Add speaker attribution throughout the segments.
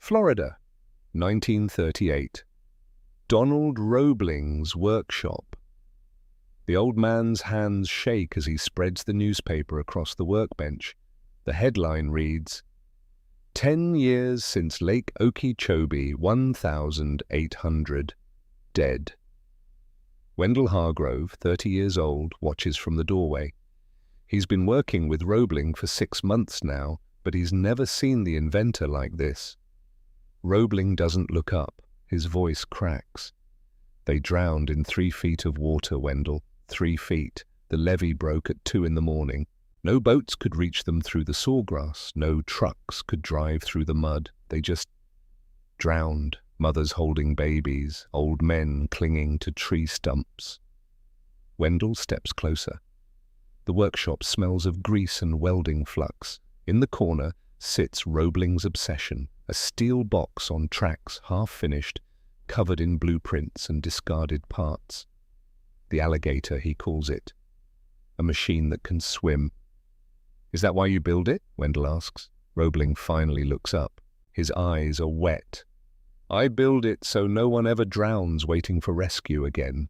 Speaker 1: Florida, 1938. Donald Roebling's workshop. The old man's hands shake as he spreads the newspaper across the workbench. The headline reads, 10 years since Lake Okeechobee, 1,800 dead. Wendell Hargrove, 30 years old, watches from the doorway. He's been working with Roebling for 6 months now, but he's never seen the inventor like this. Roebling doesn't look up. His voice cracks. They drowned in 3 feet of water, Wendell. 3 feet. The levee broke at 2 in the morning. No boats could reach them through the sawgrass. No trucks could drive through the mud. They just drowned. Mothers holding babies, old men clinging to tree stumps. Wendell steps closer. The workshop smells of grease and welding flux. In the corner sits Roebling's obsession, a steel box on tracks, half-finished, covered in blueprints and discarded parts. The alligator, he calls it. A machine that can swim. Is that why you build it? Wendell asks. Roebling finally looks up. His eyes are wet. I build it so no one ever drowns waiting for rescue again.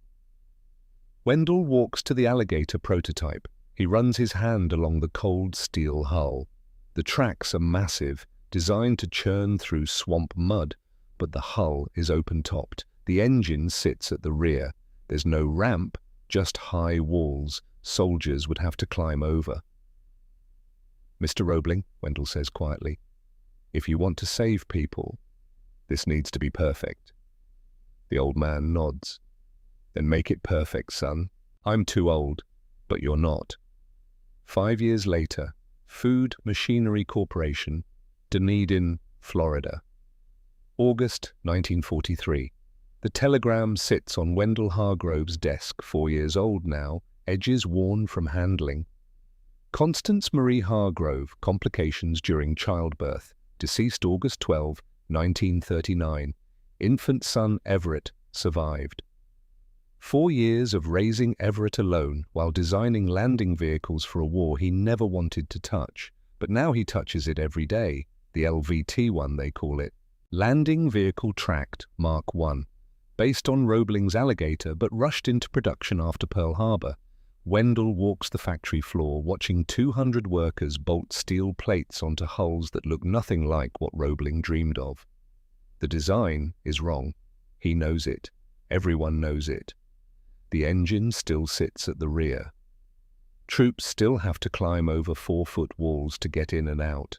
Speaker 1: Wendell walks to the alligator prototype. He runs his hand along the cold steel hull. The tracks are massive, designed to churn through swamp mud, but the hull is open-topped. The engine sits at the rear. There's no ramp, just high walls soldiers would have to climb over. Mr. Roebling, Wendell says quietly, if you want to save people, this needs to be perfect. The old man nods. Then make it perfect, son. I'm too old, but you're not. 5 years later, Food Machinery Corporation, Dunedin, Florida. August 1943. The telegram sits on Wendell Hargrove's desk, 4 years old now, edges worn from handling. Constance Marie Hargrove, complications during childbirth, deceased August 12, 1939. Infant son Everett survived. 4 years of raising Everett alone while designing landing vehicles for a war he never wanted to touch. But now he touches it every day. The LVT-1, they call it. Landing Vehicle Tracked Mark I. Based on Roebling's alligator, but rushed into production after Pearl Harbor. Wendell walks the factory floor, watching 200 workers bolt steel plates onto hulls that look nothing like what Roebling dreamed of. The design is wrong. He knows it. Everyone knows it. The engine still sits at the rear. Troops still have to climb over 4-foot walls to get in and out.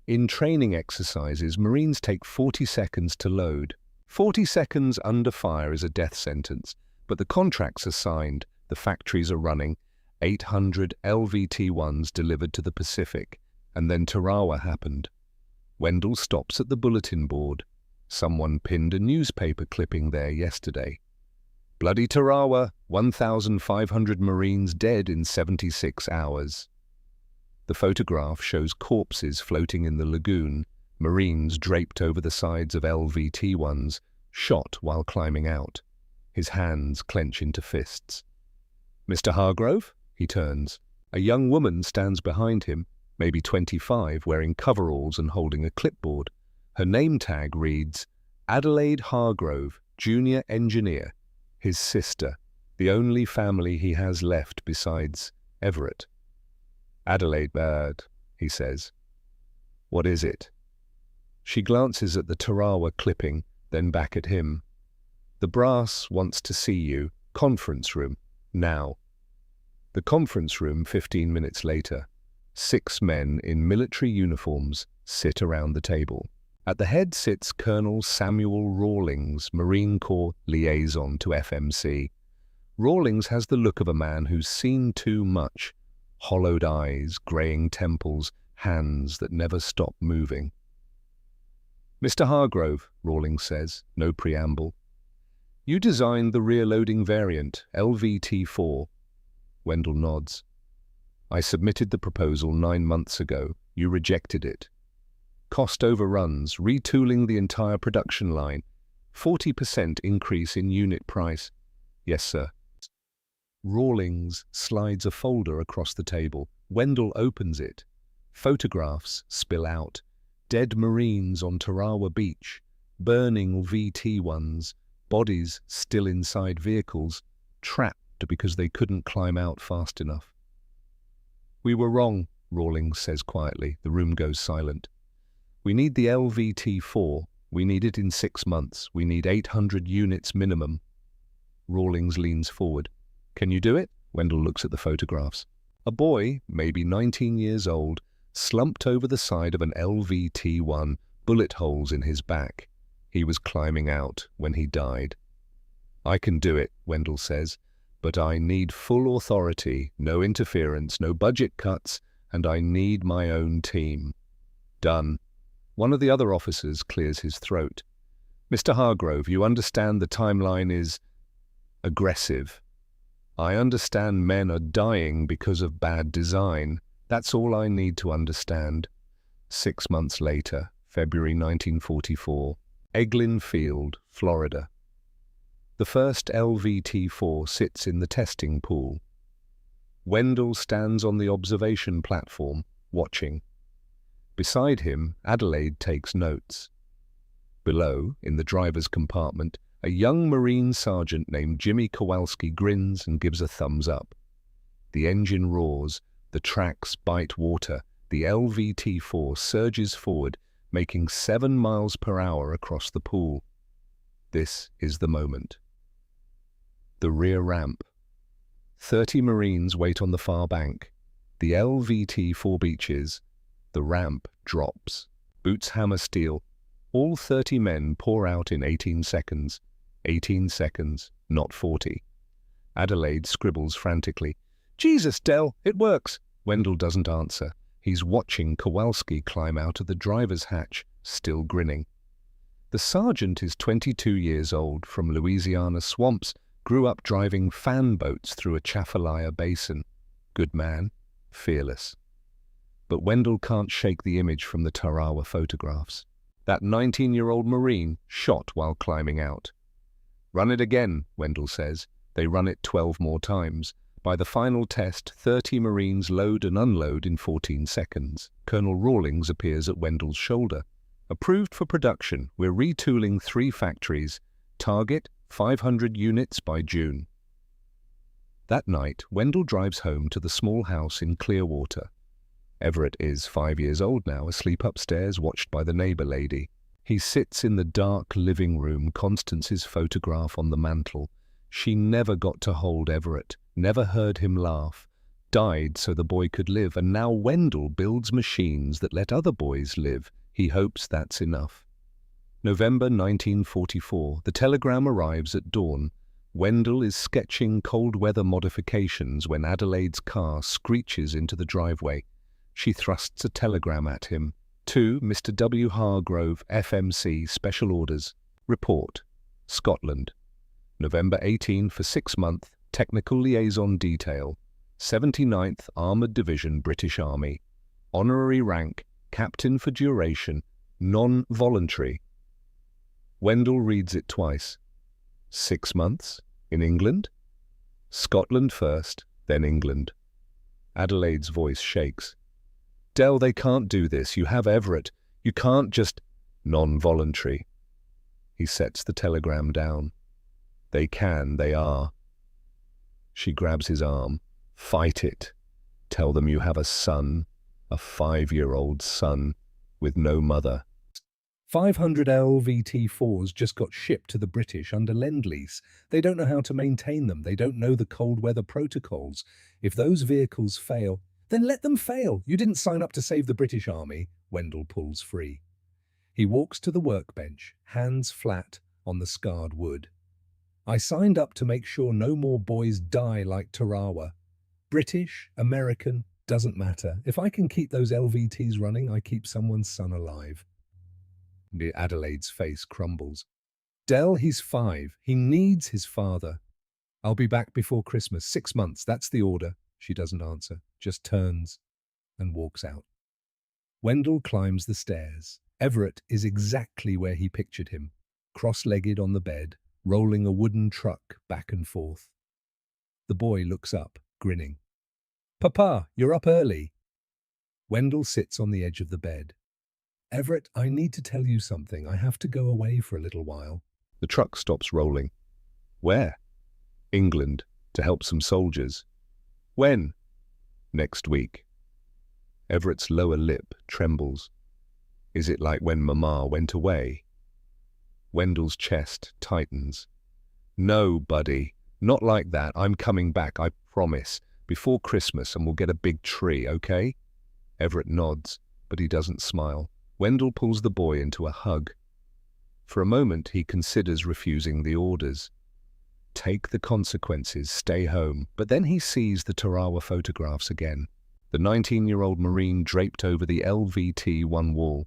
Speaker 1: In training exercises, Marines take 40 seconds to load. 40 seconds under fire is a death sentence, but the contracts are signed. The factories are running. 800 LVT-1s delivered to the Pacific, and then Tarawa happened. Wendell stops at the bulletin board. Someone pinned a newspaper clipping there yesterday. Bloody Tarawa, 1,500 Marines dead in 76 hours. The photograph shows corpses floating in the lagoon, Marines draped over the sides of LVT-1s, shot while climbing out. His hands clench into fists. Mr. Hargrove? He turns. A young woman stands behind him, maybe 25, wearing coveralls and holding a clipboard. Her name tag reads, Adelaide Hargrove, Junior Engineer, his sister, the only family he has left besides Everett. Adelaide, bad, he says. What is it? She glances at the Tarawa clipping, then back at him. The brass wants to see you. Conference room. Now. The conference room, 15 minutes later. 6 men in military uniforms sit around the table. At the head sits Colonel Samuel Rawlings, Marine Corps liaison to FMC. Rawlings has the look of a man who's seen too much. Hollowed eyes, graying temples, hands that never stop moving. Mr. Hargrove, Rawlings says, no preamble. You designed the rear-loading variant, LVT-4. Wendell nods. I submitted the proposal 9 months ago. You rejected it. Cost overruns, retooling the entire production line. 40% increase in unit price. Yes, sir. Rawlings slides a folder across the table. Wendell opens it. Photographs spill out. Dead Marines on Tarawa Beach, burning VT-1s, bodies still inside vehicles, trapped because they couldn't climb out fast enough. "We were wrong," Rawlings says quietly. The room goes silent. "We need the LVT-4. We need it in 6 months. We need 800 units minimum." Rawlings leans forward. "Can you do it?" Wendell looks at the photographs. A boy, maybe 19 years old, slumped over the side of an LVT-1, bullet holes in his back. He was climbing out when he died. "I can do it," Wendell says, "but I need full authority, no interference, no budget cuts, and I need my own team." "Done." One of the other officers clears his throat. "Mr. Hargrove, you understand the timeline is aggressive. I understand men are dying because of bad design. That's all I need to understand." 6 months later, February 1944, Eglin Field, Florida. The first LVT-4 sits in the testing pool. Wendell stands on the observation platform, watching. Beside him, Adelaide takes notes. Below, in the driver's compartment, a young Marine sergeant named Jimmy Kowalski grins and gives a thumbs up. The engine roars, the tracks bite water, the LVT-4 surges forward, making 7 miles per hour across the pool. This is the moment. The rear ramp. 30 Marines wait on the far bank. The LVT-4 beaches. The ramp drops. Boots hammer steel. All 30 men pour out in 18 seconds. 18 seconds, not 40. Adelaide scribbles frantically. "Jesus, Del, it works!" Wendell doesn't answer. He's watching Kowalski climb out of the driver's hatch, still grinning. The sergeant is 22 years old, from Louisiana swamps, grew up driving fan boats through a Chafalaya basin. Good man, fearless. But Wendell can't shake the image from the Tarawa photographs. That 19-year-old Marine shot while climbing out. "Run it again," Wendell says. They run it 12 more times. By the final test, 30 Marines load and unload in 14 seconds. Colonel Rawlings appears at Wendell's shoulder. "Approved for production. We're retooling 3 factories. Target 500 units by June." That night, Wendell drives home to the small house in Clearwater. Everett is 5 years old now, asleep upstairs, watched by the neighbor lady. He sits in the dark living room, Constance's photograph on the mantel. She never got to hold Everett, never heard him laugh, died so the boy could live, and now Wendell builds machines that let other boys live. He hopes that's enough. November 1944, the telegram arrives at dawn. Wendell is sketching cold weather modifications when Adelaide's car screeches into the driveway. She thrusts a telegram at him. "To Mr. W. Hargrove, FMC, Special Orders. Report. Scotland. November 18 for 6-month, Technical Liaison Detail. 79th Armoured Division, British Army. Honorary rank, Captain for duration, non-voluntary." Wendell reads it twice. 6 months? In England? Scotland first, then England. Adelaide's voice shakes. "Del, they can't do this. You have Everett. You can't just—" "Non-voluntary." He sets the telegram down. "They can, they are." She grabs his arm. "Fight it. Tell them you have a son, a 5-year-old son, with no mother." 500 LVT-4s just got shipped to the British under Lend-Lease. They don't know how to maintain them. They don't know the cold weather protocols. If those vehicles fail, then let them fail. You didn't sign up to save the British Army. Wendell pulls free. He walks to the workbench, hands flat on the scarred wood. "I signed up to make sure no more boys die like Tarawa. British, American, doesn't matter. If I can keep those LVTs running, I keep someone's son alive." Adelaide's face crumbles. "Del, he's 5. He needs his father. I'll be back before Christmas. 6 months, that's the order." She doesn't answer, just turns and walks out. Wendell climbs the stairs. Everett is exactly where he pictured him, cross-legged on the bed, rolling a wooden truck back and forth. The boy looks up, grinning. "Papa, you're up early." Wendell sits on the edge of the bed.
Speaker 2: Everett, I need to tell you something. I have to go away for a little while.
Speaker 1: The truck stops rolling. Where? England, to help some soldiers. When? Next week. Everett's lower lip trembles. Is it like when Mama went away? Wendell's chest tightens. No, buddy, not like that. I'm coming back, I promise, before Christmas, and we'll get a big tree, okay? Everett nods, but he doesn't smile. Wendell pulls the boy into a hug. For a moment, he considers refusing the orders. Take the consequences, stay home. But then he sees the Tarawa photographs again. The 19-year-old Marine draped over the LVT-1 wall.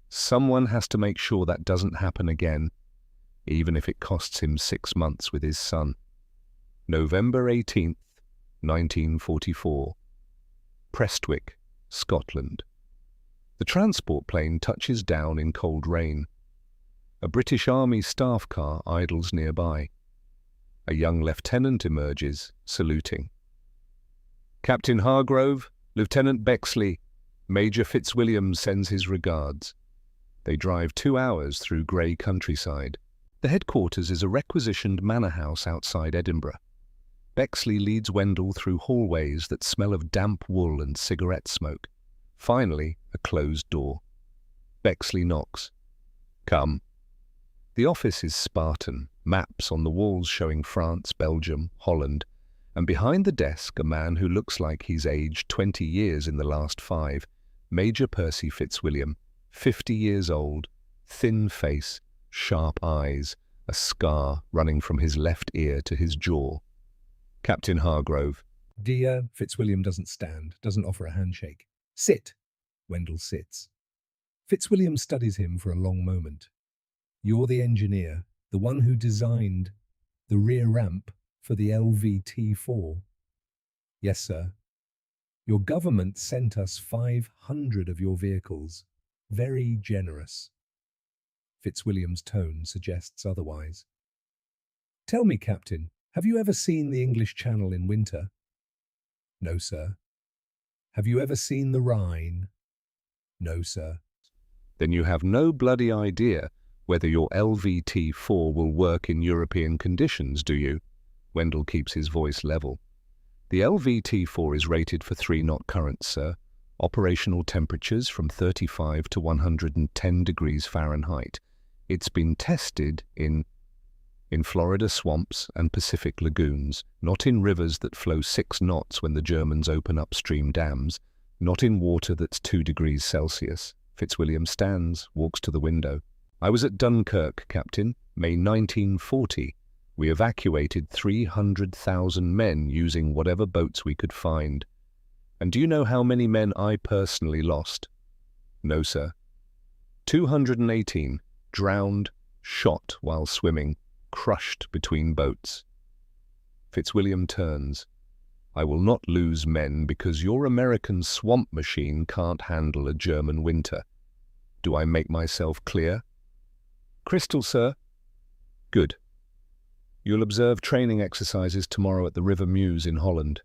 Speaker 1: Someone has to make sure that doesn't happen again, even if it costs him 6 months with his son. November 18th, 1944. Prestwick, Scotland. The transport plane touches down in cold rain. A British Army staff car idles nearby. A young lieutenant emerges, saluting. Captain Hargrove, Lieutenant Bexley, Major Fitzwilliam sends his regards. They drive 2 hours through grey countryside. The headquarters is a requisitioned manor house outside Edinburgh. Bexley leads Wendell through hallways that smell of damp wool and cigarette smoke. Finally, a closed door. Bexley knocks. Come. The office is Spartan, maps on the walls showing France, Belgium, Holland, and behind the desk a man who looks like he's aged 20 years in the last 5, Major Percy Fitzwilliam, 50 years old, thin face, sharp eyes, a scar running from his left ear to his jaw. Captain Hargrove.
Speaker 2: Dear, Fitzwilliam doesn't stand, doesn't offer a handshake. Sit. Wendell sits. Fitzwilliam studies him for a long moment. You're the engineer, the one who designed the rear ramp for the LVT-4. Yes, sir. Your government sent us 500 of your vehicles. Very generous. Fitzwilliam's tone suggests otherwise. Tell me, Captain, have you ever seen the English Channel in winter? No, sir. Have you ever seen the Rhine? No, sir.
Speaker 1: Then you have no bloody idea whether your LVT-4 will work in European conditions, do you? Wendell keeps his voice level. The LVT-4 is rated for 3-knot currents, sir. Operational temperatures from 35 to 110 degrees Fahrenheit. It's been tested in Florida swamps and Pacific lagoons, not in rivers that flow 6 knots when the Germans open upstream dams, not in water that's 2 degrees Celsius. Fitzwilliam stands, walks to the window. I was at Dunkirk, Captain, May 1940. We evacuated 300,000 men using whatever boats we could find. And do you know how many men I personally lost? No, sir. 218, drowned, shot while swimming, crushed between boats. Fitzwilliam turns. I will not lose men because your American swamp machine can't handle a German winter. Do I make myself clear? Crystal, sir. Good. You'll observe training exercises tomorrow at the River Meuse in Holland.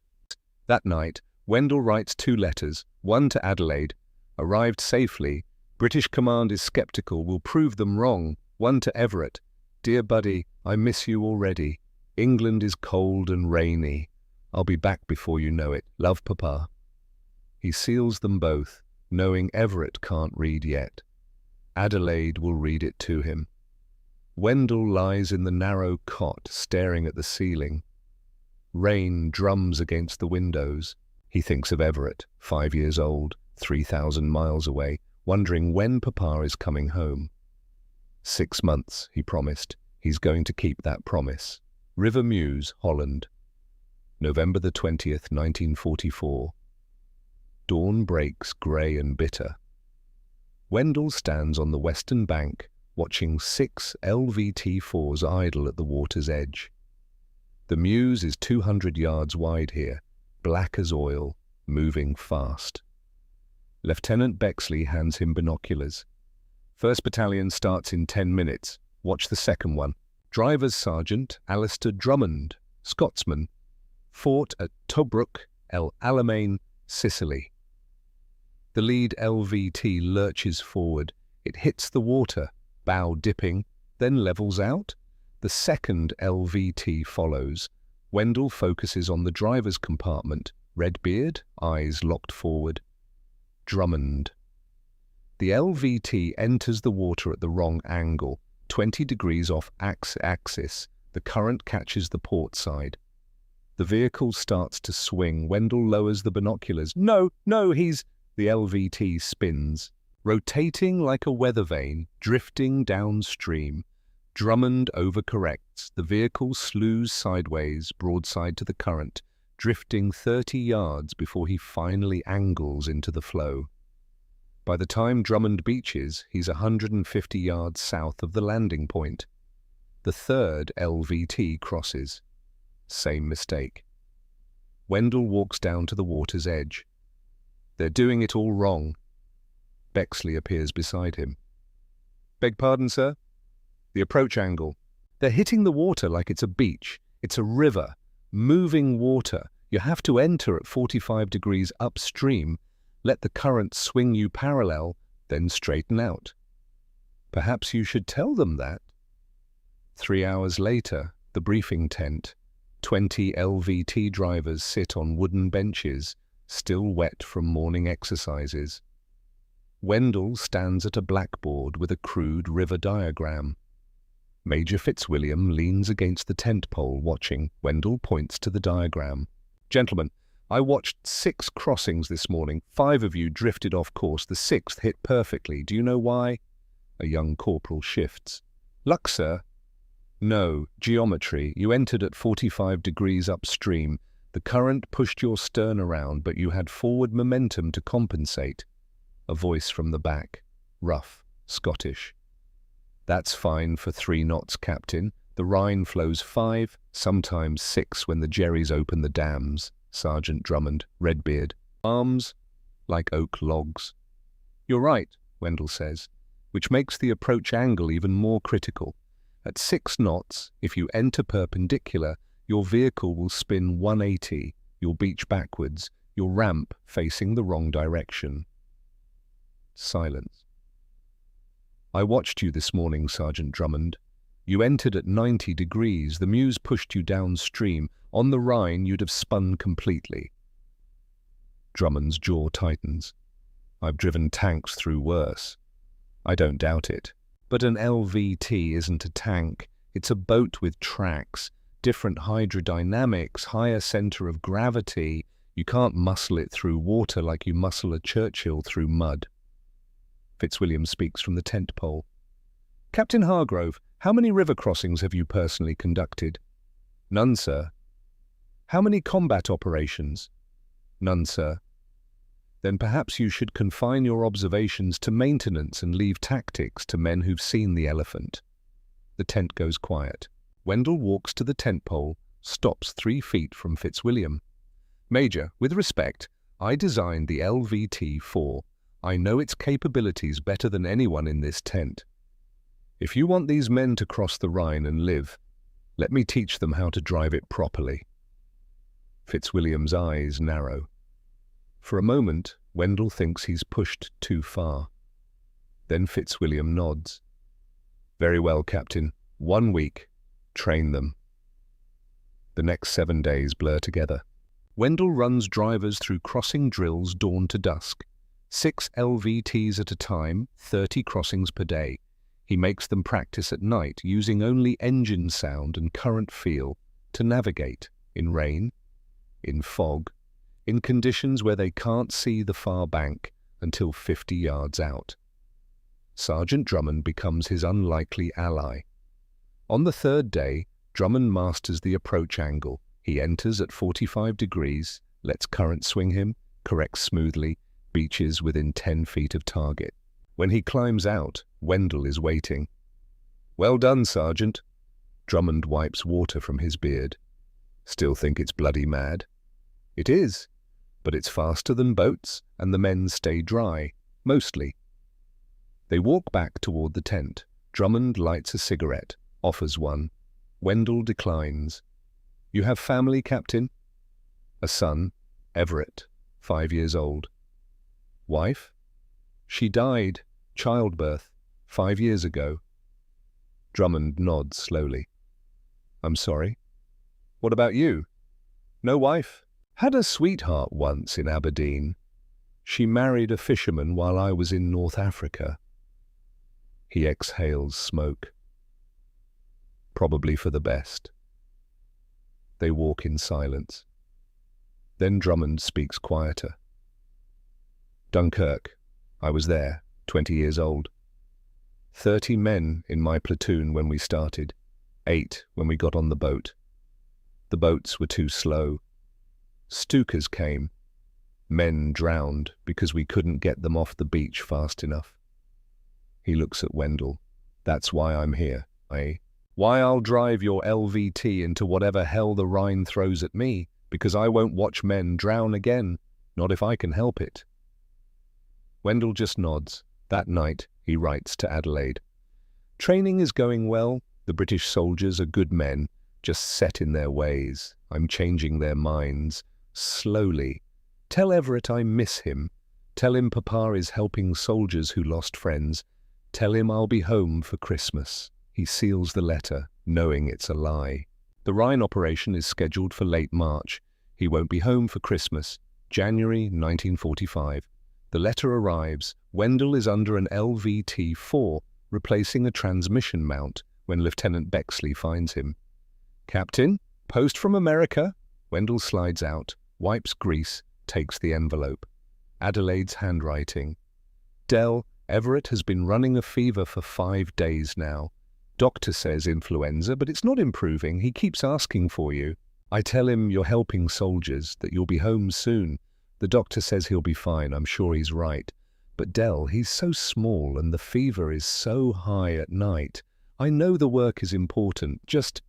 Speaker 1: That night, Wendell writes 2 letters, one to Adelaide. Arrived safely. British command is skeptical, will prove them wrong. One to Everett. Dear buddy, I miss you already. England is cold and rainy. I'll be back before you know it. Love, Papa. He seals them both, knowing Everett can't read yet. Adelaide will read it to him. Wendell lies in the narrow cot, staring at the ceiling. Rain drums against the windows. He thinks of Everett, 5 years old, 3,000 miles away, wondering when Papa is coming home. 6 months, he promised. He's going to keep that promise. River Meuse, Holland. November the 20th, 1944. Dawn breaks grey and bitter. Wendell stands on the western bank, watching 6 LVT-4s idle at the water's edge. The Meuse is 200 yards wide here, black as oil, moving fast. Lieutenant Bexley hands him binoculars. First battalion starts in 10 minutes. Watch the second one. Driver's Sergeant Alistair Drummond, Scotsman, fought at Tobruk, El Alamein, Sicily. The lead LVT lurches forward, It hits the water, bow dipping, then levels out. The second LVT follows. Wendell focuses on the driver's compartment, red beard, eyes locked forward. Drummond. The LVT enters the water at the wrong angle, 20 degrees off axis. The current catches the port side. The vehicle starts to swing. Wendell lowers the binoculars. No, he's... The LVT spins, rotating like a weather vane, drifting downstream. Drummond overcorrects. The vehicle slews sideways, broadside to the current, drifting 30 yards before he finally angles into the flow. By the time Drummond beaches, he's 150 yards south of the landing point. The third LVT crosses. Same mistake. Wendell walks down to the water's edge. They're doing it all wrong. Bexley appears beside him. Beg pardon, sir? The approach angle. They're hitting the water like it's a beach. It's a river, moving water. You have to enter at 45 degrees upstream, let the current swing you parallel, then straighten out. Perhaps you should tell them that. 3 hours later, the briefing tent. 20 LVT drivers sit on wooden benches, still wet from morning exercises. Wendell stands at a blackboard with a crude river diagram. Major Fitzwilliam leans against the tent pole watching. Wendell points to the diagram. Gentlemen, I watched 6 crossings this morning. 5 of you drifted off course. The 6th hit perfectly. Do you know why? A young corporal shifts. Luck, sir? No, geometry. You entered at 45 degrees upstream. The current pushed your stern around, but you had forward momentum to compensate. A voice from the back. Rough, Scottish. That's fine for 3 knots, Captain. The Rhine flows 5, sometimes 6 when the Jerrys open the dams. Sergeant Drummond, Redbeard. Arms like oak logs. You're right, Wendell says, which makes the approach angle even more critical. At 6 knots, if you enter perpendicular, your vehicle will spin 180, you'll beach backwards, your ramp facing the wrong direction. Silence. I watched you this morning, Sergeant Drummond. You entered at 90 degrees, the Meuse pushed you downstream. On the Rhine, you'd have spun completely. Drummond's jaw tightens. I've driven tanks through worse. I don't doubt it. But an LVT isn't a tank. It's a boat with tracks, different hydrodynamics, higher center of gravity. You can't muscle it through water like you muscle a Churchill through mud. Fitzwilliam speaks from the tent pole. Captain Hargrove, how many river crossings have you personally conducted? None, sir. How many combat operations? None, sir. Then perhaps you should confine your observations to maintenance and leave tactics to men who've seen the elephant. The tent goes quiet. Wendell walks to the tent pole, stops 3 feet from Fitzwilliam. Major, with respect, I designed the LVT-4. I know its capabilities better than anyone in this tent. If you want these men to cross the Rhine and live, let me teach them how to drive it properly. Fitzwilliam's eyes narrow. For a moment, Wendell thinks he's pushed too far. Then Fitzwilliam nods. Very well, Captain. 1 week. Train them. The next 7 days blur together. Wendell runs drivers through crossing drills dawn to dusk. 6 LVTs at a time, 30 crossings per day. He makes them practice at night, using only engine sound and current feel to navigate in rain, in fog, in conditions where they can't see the far bank until 50 yards out. Sergeant Drummond becomes his unlikely ally. On the 3rd day, Drummond masters the approach angle. He enters at 45 degrees, lets current swing him, corrects smoothly, beaches within 10 feet of target. When he climbs out, Wendell is waiting. Well done, Sergeant. Drummond wipes water from his beard. Still think it's bloody mad? It is, but it's faster than boats, and the men stay dry, mostly. They walk back toward the tent. Drummond lights a cigarette, offers one. Wendell declines. You have family, Captain? A son, Everett, 5 years old. Wife? She died, childbirth. 5 years ago. Drummond nods slowly. I'm sorry. What about you? No wife? Had a sweetheart once in Aberdeen. She married a fisherman while I was in North Africa. He exhales smoke. Probably for the best. They walk in silence. Then Drummond speaks quieter. Dunkirk. I was there, 20 years old. 30 men in my platoon when we started. 8 when we got on the boat. The boats were too slow. Stukas came. Men drowned because we couldn't get them off the beach fast enough. He looks at Wendell. That's why I'm here, eh? Why I'll drive your LVT into whatever hell the Rhine throws at me, because I won't watch men drown again, not if I can help it. Wendell just nods. That night, he writes to Adelaide. Training is going well. The British soldiers are good men, just set in their ways. I'm changing their minds. Slowly. Tell Everett I miss him. Tell him Papa is helping soldiers who lost friends. Tell him I'll be home for Christmas. He seals the letter, knowing it's a lie. The Rhine operation is scheduled for late March. He won't be home for Christmas. January 1945. The letter arrives. Wendell is under an LVT-4, replacing a transmission mount, when Lieutenant Bexley finds him. Captain, post from America. Wendell slides out, wipes grease, takes the envelope. Adelaide's handwriting. Dell, Everett has been running a fever for 5 days now. Doctor says influenza, but it's not improving. He keeps asking for you. I tell him you're helping soldiers, that you'll be home soon. The doctor says he'll be fine. I'm sure he's right. But Dell, he's so small and the fever is so high at night. I know the work is important. Just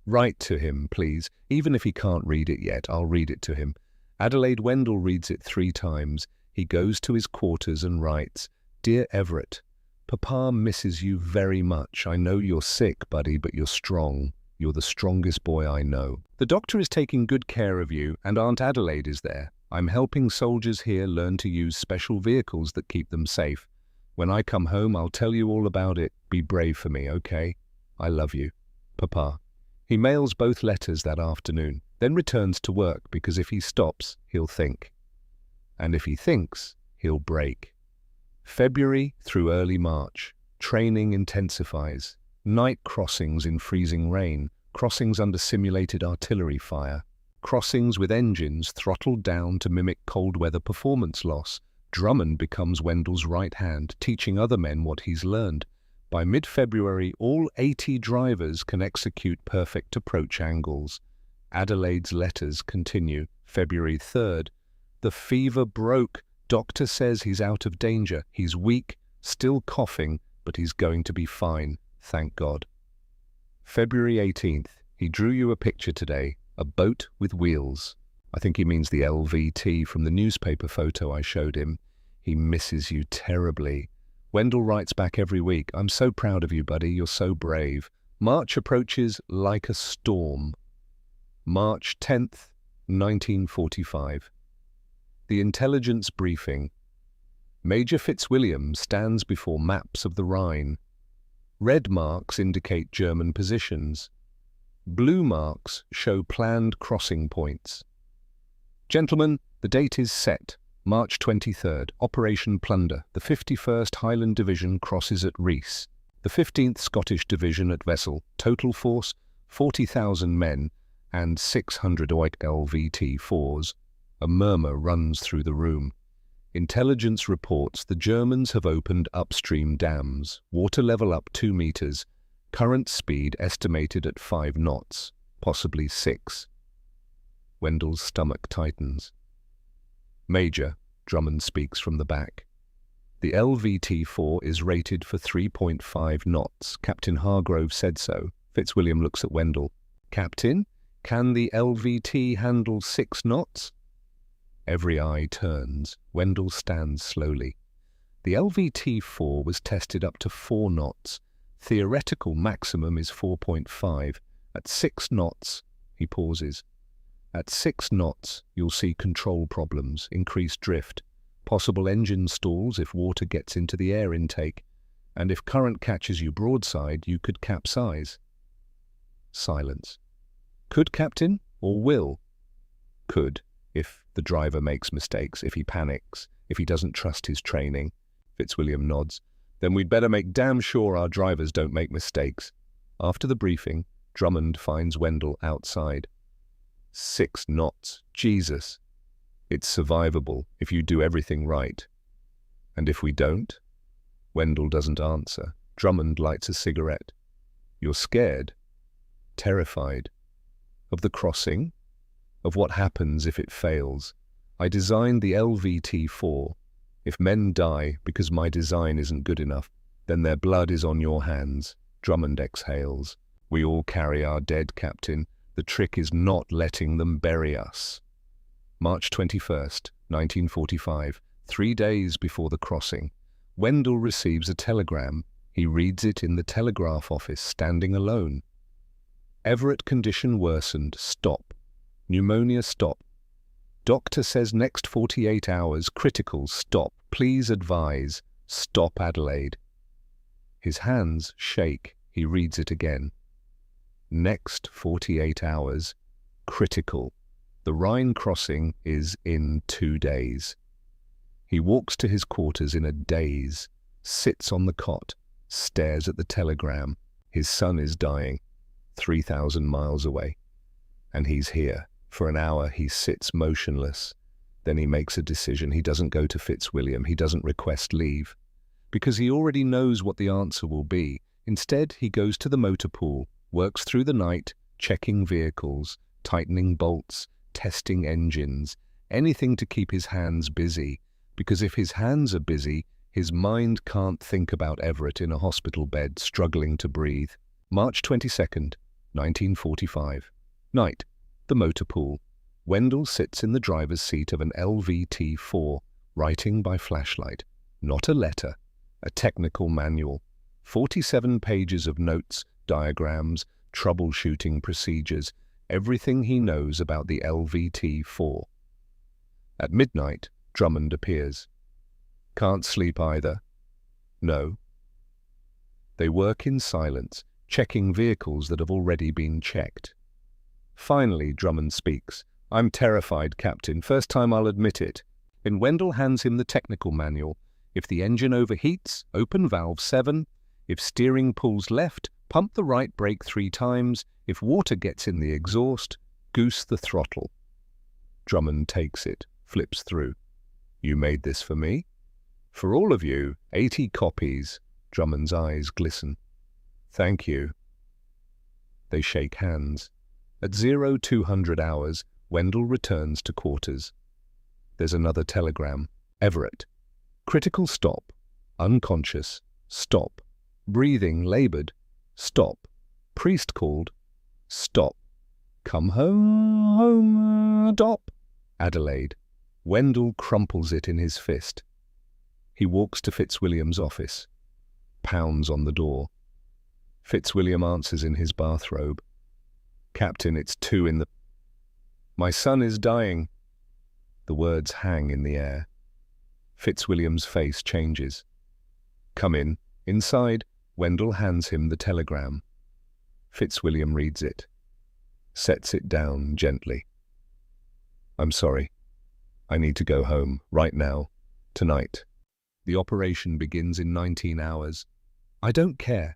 Speaker 1: write to him, please. Even if he can't read it yet, I'll read it to him. Adelaide Wendell reads it 3 times. He goes to his quarters and writes, Dear Everett, Papa misses you very much. I know you're sick, buddy, but you're strong. You're the strongest boy I know. The doctor is taking good care of you, and Aunt Adelaide is there. I'm helping soldiers here learn to use special vehicles that keep them safe. When I come home, I'll tell you all about it. Be brave for me, okay? I love you. Papa. He mails both letters that afternoon, then returns to work because if he stops, he'll think. And if he thinks, he'll break. February through early March. Training intensifies. Night crossings in freezing rain, crossings under simulated artillery fire, crossings with engines throttled down to mimic cold weather performance loss. Drummond becomes Wendell's right hand, teaching other men what he's learned. By mid-February, all 80 drivers can execute perfect approach angles. Adelaide's letters continue. February 3rd. The fever broke. Doctor says he's out of danger. He's weak, still coughing, but he's going to be fine. Thank God. February 18th. He drew you a picture today. A boat with wheels. I think he means the LVT from the newspaper photo I showed him. He misses you terribly. Wendell writes back every week. I'm so proud of you, buddy. You're so brave. March approaches like a storm. March 10th, 1945. The intelligence briefing. Major Fitzwilliam stands before maps of the Rhine. Red marks indicate German positions. Blue marks show planned crossing points. Gentlemen, the date is set. March 23rd, Operation Plunder. The 51st Highland Division crosses at Rhine. The 15th Scottish Division at Wesel. Total force, 40,000 men and 600 LVT-4s. A murmur runs through the room. Intelligence reports the Germans have opened upstream dams. Water level up 2 meters. Current speed estimated at 5 knots, possibly 6. Wendell's stomach tightens. Major, Drummond speaks from the back. The LVT-4 is rated for 3.5 knots. Captain Hargrove said so. Fitzwilliam looks at Wendell. Captain, can the LVT handle 6 knots? Every eye turns. Wendell stands slowly. The LVT-4 was tested up to 4 knots. Theoretical maximum is 4.5. At 6 knots, he pauses. At 6 knots, you'll see control problems, increased drift, possible engine stalls if water gets into the air intake. And if current catches you broadside, you could capsize. Silence. Could, Captain, or will? Could, if the driver makes mistakes, if he panics, if he doesn't trust his training. Fitzwilliam nods. Then we'd better make damn sure our drivers don't make mistakes. After the briefing, Drummond finds Wendell outside. 6 knots. Jesus. It's survivable if you do everything right. And if we don't? Wendell doesn't answer. Drummond lights a cigarette. You're scared? Terrified? Of the crossing? Of what happens if it fails? I designed the LVT-4. If men die because my design isn't good enough, then their blood is on your hands. Drummond exhales. We all carry our dead, Captain. The trick is not letting them bury us. March 21st, 1945, 3 days before the crossing. Wendell receives a telegram. He reads it in the telegraph office, standing alone. Everett condition worsened. Stop. Pneumonia. Stop. Doctor says next 48 hours. Critical. Stop. Please advise. Stop, Adelaide. His hands shake. He reads it again. Next 48 hours. Critical. The Rhine crossing is in 2 days. He walks to his quarters in a daze, sits on the cot, stares at the telegram. His son is dying, 3,000 miles away. And he's here. For an hour he sits motionless. Then he makes a decision. He doesn't go to Fitzwilliam. He doesn't request leave. Because he already knows what the answer will be. Instead, he goes to the motor pool, works through the night, checking vehicles, tightening bolts, testing engines, anything to keep his hands busy. Because if his hands are busy, his mind can't think about Everett in a hospital bed, struggling to breathe. March 22nd, 1945. Night. The motor pool. Wendell sits in the driver's seat of an LVT-4, writing by flashlight. Not a letter, a technical manual. 47 pages of notes, diagrams, troubleshooting procedures, everything he knows about the LVT-4. At midnight, Drummond appears. Can't sleep either. No. They work in silence, checking vehicles that have already been checked. Finally, Drummond speaks. I'm terrified, Captain. First time I'll admit it. Then Wendell hands him the technical manual. If the engine overheats, open valve 7. If steering pulls left, pump the right brake 3 times. If water gets in the exhaust, goose the throttle. Drummond takes it, flips through. You made this for me? For all of you, 80 copies. Drummond's eyes glisten. Thank you. They shake hands. At 0200 hours, Wendell returns to quarters. There's another telegram. Everett. Critical stop. Unconscious. Stop. Breathing labored. Stop. Priest called. Stop. Come home. Stop. Adelaide. Wendell crumples it in his fist. He walks to Fitzwilliam's office. Pounds on the door. Fitzwilliam answers in his bathrobe. Captain, it's 2 in the... My son is dying. The words hang in the air. Fitzwilliam's face changes. Come in. Inside, Wendell hands him the telegram. Fitzwilliam reads it. Sets it down gently. I'm sorry. I need to go home, right now, tonight. The operation begins in 19 hours. I don't care.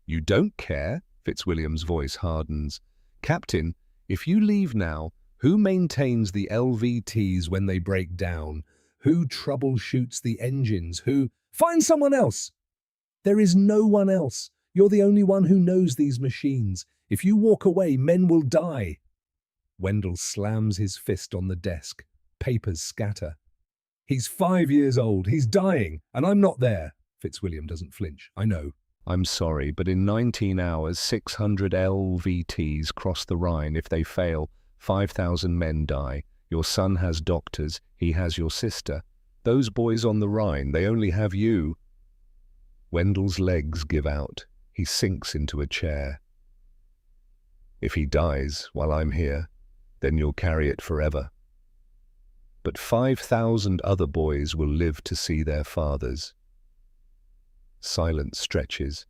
Speaker 1: You don't care? Fitzwilliam's voice hardens. Captain, if you leave now, who maintains the LVTs when they break down? Who troubleshoots the engines? Who... Find someone else! There is no one else. You're the only one who knows these machines. If you walk away, men will die. Wendell slams his fist on the desk. Papers scatter. He's 5 years old. He's dying, and I'm not there. Fitzwilliam doesn't flinch. I know. I'm sorry, but in 19 hours, 600 LVTs cross the Rhine. If they fail, 5,000 men die. Your son has doctors. He has your sister. Those boys on the Rhine, they only have you. Wendell's legs give out. He sinks into a chair. If he dies while I'm here, then you'll carry it forever. But 5,000 other boys will live to see their fathers. Silence stretches.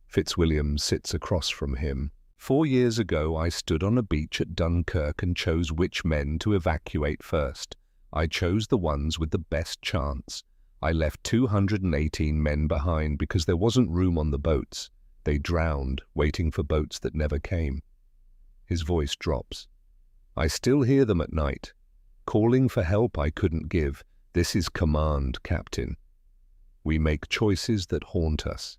Speaker 1: Fitzwilliam sits across from him. 4 years ago, I stood on a beach at Dunkirk and chose which men to evacuate first. I chose the ones with the best chance. I left 218 men behind because there wasn't room on the boats. They drowned, waiting for boats that never came. His voice drops. I still hear them at night, calling for help I couldn't give. This is command, Captain. We make choices that haunt us,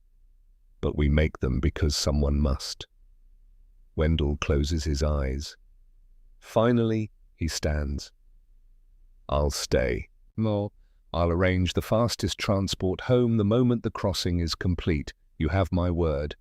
Speaker 1: but we make them because someone must. Wendell closes his eyes. Finally, he stands. I'll stay. No, I'll arrange the fastest transport home the moment the crossing is complete. You have my word.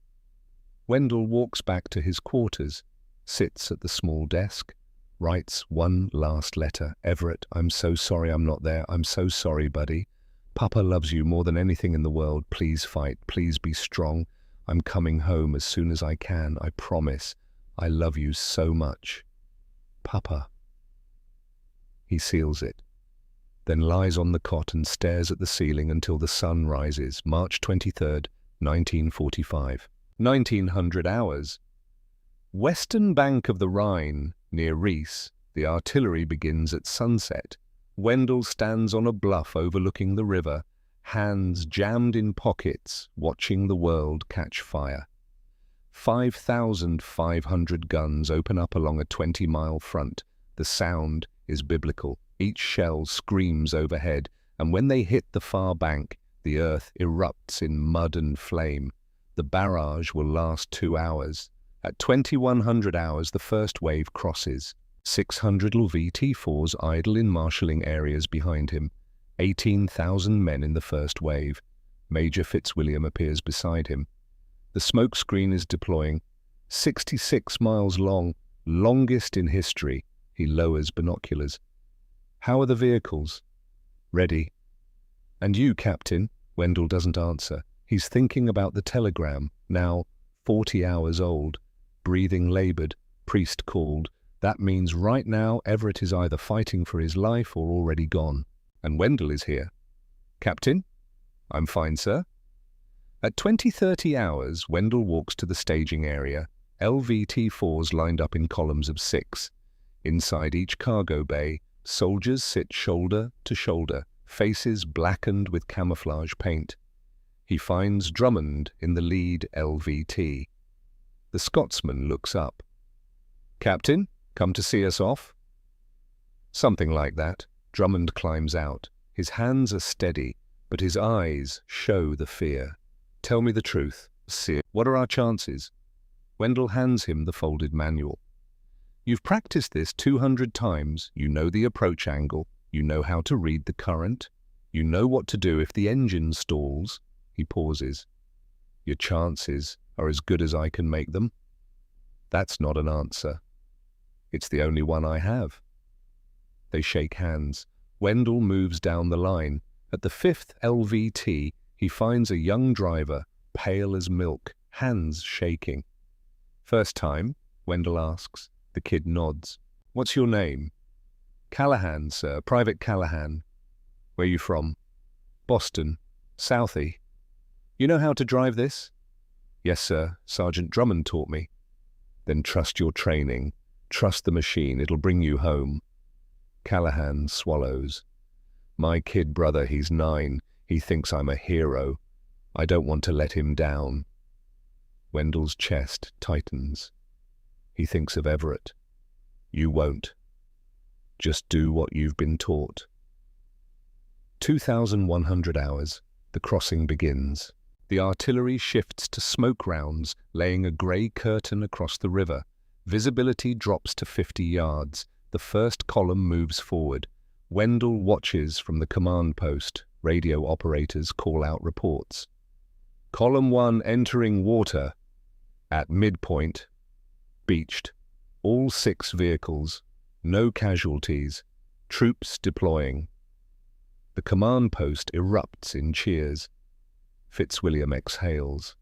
Speaker 1: Wendell walks back to his quarters, sits at the small desk, writes one last letter. Everett, I'm so sorry I'm not there. I'm so sorry, buddy. Papa loves you more than anything in the world. Please fight. Please be strong. I'm coming home as soon as I can. I promise. I love you so much. Papa. He seals it, then lies on the cot and stares at the ceiling until the sun rises. March 23rd, 1945. 1900 hours. Western bank of the Rhine, near Rhine, the artillery begins at sunset. Wendell stands on a bluff overlooking the river, hands jammed in pockets, watching the world catch fire. 5,500 guns open up along a 20-mile front. The sound is biblical. Each shell screams overhead, and when they hit the far bank, the earth erupts in mud and flame. The barrage will last 2 hours. At 2100 hours, the first wave crosses. 600 LVT-4s idle in marshalling areas behind him. 18,000 men in the first wave. Major Fitzwilliam appears beside him. The smoke screen is deploying. 66 miles long, longest in history. He lowers binoculars. How are the vehicles? Ready. And you, Captain? Wendell doesn't answer. He's thinking about the telegram, now 40 hours old. Breathing labored, priest called. That means right now Everett is either fighting for his life or already gone. And Wendell is here. Captain? I'm fine, sir. At 20:30 hours, Wendell walks to the staging area. LVT-4s lined up in columns of 6. Inside each cargo bay, soldiers sit shoulder to shoulder, faces blackened with camouflage paint. He finds Drummond in the lead LVT. The Scotsman looks up. Captain, come to see us off? Something like that. Drummond climbs out. His hands are steady, but his eyes show the fear. Tell me the truth, sir. What are our chances? Wendell hands him the folded manual. You've practiced this 200 times. You know the approach angle. You know how to read the current. You know what to do if the engine stalls. He pauses. Your chances are as good as I can make them. That's not an answer. It's the only one I have. They shake hands. Wendell moves down the line. At the 5th LVT, he finds a young driver, pale as milk, hands shaking. First time? Wendell asks. The kid nods. What's your name? Callahan, sir. Private Callahan. Where you from? Boston. Southie. You know how to drive this? Yes, sir. Sergeant Drummond taught me. Then trust your training. Trust the machine. It'll bring you home. Callahan swallows. My kid brother, he's 9. He thinks I'm a hero. I don't want to let him down. Wendell's chest tightens. He thinks of Everett. You won't. Just do what you've been taught. 2,100 hours. The crossing begins. The artillery shifts to smoke rounds, laying a grey curtain across the river. Visibility drops to 50 yards. The first column moves forward. Wendell watches from the command post. Radio operators call out reports. Column 1 entering water. At midpoint. Beached. All 6 vehicles. No casualties. Troops deploying. The command post erupts in cheers. Fitzwilliam exhales.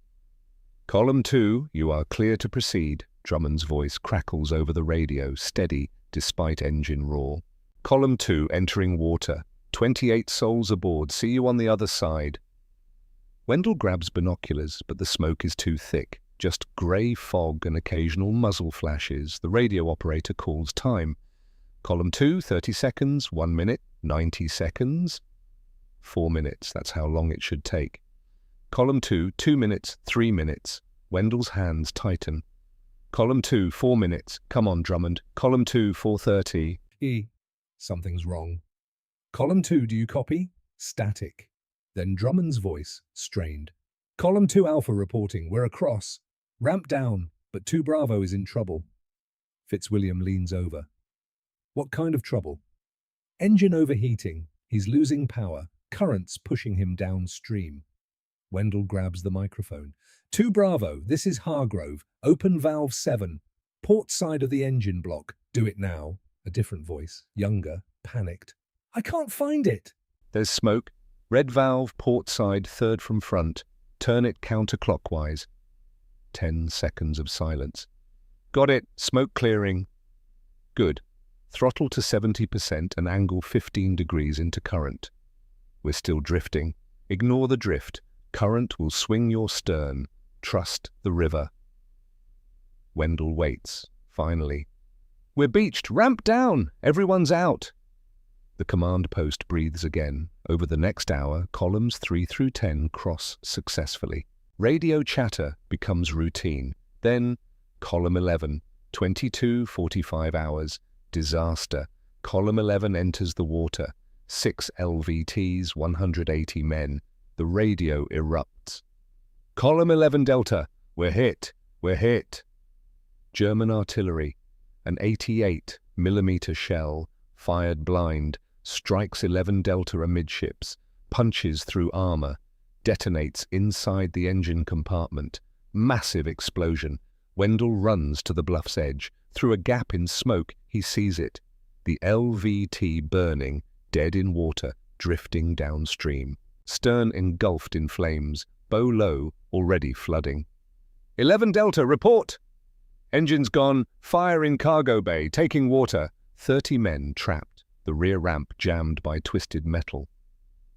Speaker 1: Column 2, you are clear to proceed. Drummond's voice crackles over the radio, steady despite engine roar. Column 2 entering water. 28 souls aboard. See you on the other side. Wendell grabs binoculars, but the smoke is too thick. Just grey fog and occasional muzzle flashes. The radio operator calls time. Column 2, 30 seconds, 1 minute, 90 seconds. 4 minutes, that's how long it should take. Column 2, 2 minutes, 3 minutes. Wendell's hands tighten. Column 2, 4 minutes. Come on, Drummond. Column 2, 4:30.
Speaker 2: Something's wrong. Column 2, do you copy? Static. Then Drummond's voice, strained. Column 2 Alpha reporting, we're across. Ramp down, but 2 Bravo is in trouble. Fitzwilliam leans over. What kind of trouble? Engine overheating. He's losing power. Currents pushing him downstream. Wendell grabs the microphone. 2 Bravo, this is Hargrove. Open valve 7. Port side of the engine block. Do it now. A different voice, younger, panicked. I can't find it.
Speaker 1: There's smoke. Red valve, port side, third from front. Turn it counterclockwise. 10 seconds of silence. Got it. Smoke clearing. Good. Throttle to 70% and angle 15 degrees into current. We're still drifting. Ignore the drift. Current will swing your stern. Trust the river. Wendell waits. Finally. We're beached. Ramp down. Everyone's out. The command post breathes again. Over the next hour, columns 3 through 10 cross successfully. Radio chatter becomes routine. Then, column 11, 22:45 hours. Disaster. Column 11 enters the water. 6 LVTs, 180 men. The radio erupts. Column 11 Delta. We're hit. We're hit. German artillery. An 88mm shell, fired blind, strikes 11 Delta amidships, punches through armor, detonates inside the engine compartment. Massive explosion. Wendell runs to the bluff's edge. Through a gap in smoke, he sees it. The LVT burning, dead in water, drifting downstream. Stern engulfed in flames, bow low, already flooding. 11 Delta, report! Engines gone, fire in cargo bay, taking water. 30 men trapped, the rear ramp jammed by twisted metal.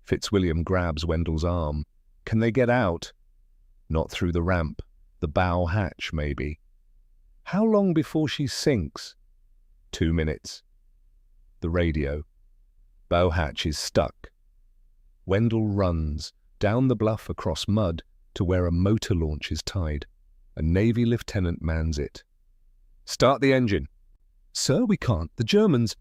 Speaker 1: Fitzwilliam grabs Wendell's arm. Can they get out? Not through the ramp. The bow hatch, maybe. How long before she sinks? 2 minutes. The radio. Bow hatch is stuck. Wendell runs, down the bluff across mud to where a motor launch is tied. A Navy lieutenant mans it. Start the engine. Sir, we can't. The Germans...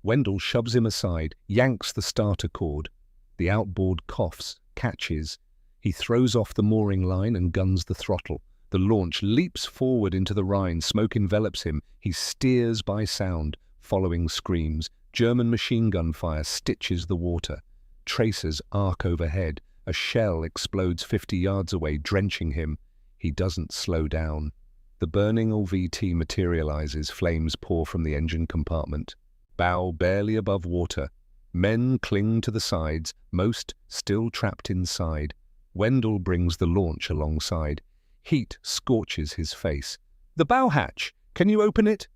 Speaker 1: Wendell shoves him aside, yanks the starter cord. The outboard coughs, catches. He throws off the mooring line and guns the throttle. The launch leaps forward into the Rhine. Smoke envelops him. He steers by sound, following screams. German machine gun fire stitches the water. Tracers arc overhead. A shell explodes 50 yards away, drenching him. He doesn't slow down. The burning LVT materializes. Flames pour from the engine compartment. Bow barely above water. Men cling to the sides, most still trapped inside. Wendell brings the launch alongside. Heat scorches his face. The bow hatch! Can you open it?